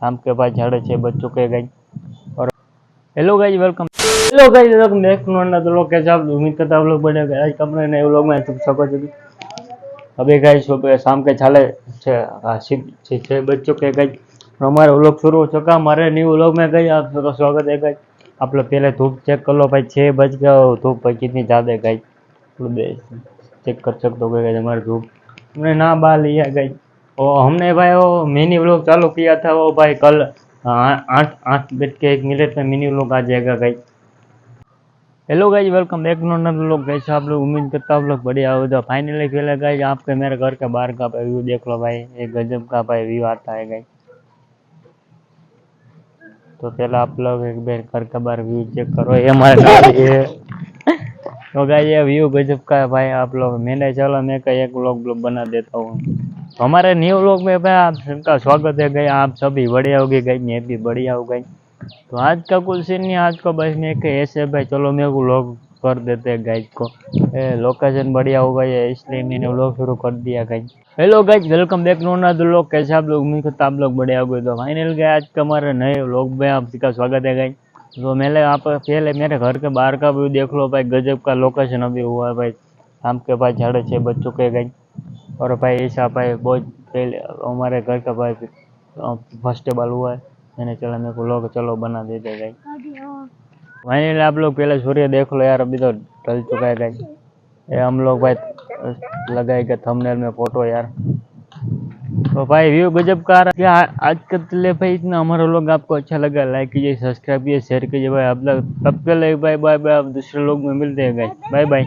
आम के पास झाड़े छे बच चुके गई। और hello guys welcome, hello guys welcome next non तो लोग कैसे आप उम्मीद करता आप लोग बने आज कमरे नए लोग में सब सको चुकी। अभी गाइस सुबह शाम के छाले छः बज चुके गई। हमारे व्लॉग शुरू हो चुका, हमारे न्यू व्लॉग में गई आप सबका स्वागत है गाइस। आप लोग पहले धूप चेक कर लो भाई, 6 बज गया हो, धूप भाई कितनी ज़्यादा है गाइस, चेक कर सकते हो गई हमारी धूप। हमने ना बाल लिया गई और हमने भाई वो मिनी व्लॉग चालू किया था वो भाई कल 8:01 में मिनी व्लॉग आ जाएगा guys. Hello guys welcome back to another vlog. कैसे आप लोग उम्मीद करता आप लोग बढ़िया हो। तो फाइनली पहले गाइस आपके मेरे घर के बाहर का व्यू देख लो भाई, एक गजब का भाई व्यू आता है गाइस। तो पहले आप लोग एक बार घर का बाहर व्यू चेक करो, ये हमारे गाड़ी है। तो गाइस ये व्यू गजब का है भाई। आप लोग मैंने चलो मैं का एक व्लॉग बना देता हूँ। तो हमारे न्यू व्लॉग में भाई आप सबका स्वागत है गई। आप सभी बढ़िया हो गए गई, मैं भी बढ़िया हो गई। तो आज का कुछ सीन नहीं, आज को बस मैं के ऐसे भाई चलो मैं व्लॉग कर देते हैं गाइस को। लोकेशन बढ़िया हो गई है इसलिए मैंने व्लॉग शुरू कर दिया guys. Hello guys welcome back to another vlog. कैसे आप लोग उम्मीद करता आप लोग बढ़िया हो गए। तो फाइनल गए आज का हमारे नए व्लॉग में आप सबका स्वागत है गाइस। तो मैंने आप पहले मेरे घर के बाहर का व्यू देख लो भाई, गजब का लोकेशन अभी हुआ है भाई। आम के पास 6:30 बज चुके गई। और भाई ऐसा भाई बहुत पहले हमारे घर का भाई फर्स्ट बाल हुआ है, मैंने चला मेरे को लोग चलो बना देते गए। फाइनली आप लोग पहले सूर्य देख लो यार, अभी तो ढल चुका है गाइस। ये हम लोग भाई लगाएगा थंबनेल में फोटो यार। तो भाई व्यू गजब का आ रहा है क्या आज का। चले भाई इतना हमारा लोग आपको अच्छा लगा लाइक कीजिए, सब्सक्राइब कीजिए, शेयर कीजिए भाई। आप लोग तब के लिए बाय बाय बाय, आप दूसरे लोग में मिलते हैं गाइस, बाय बाय।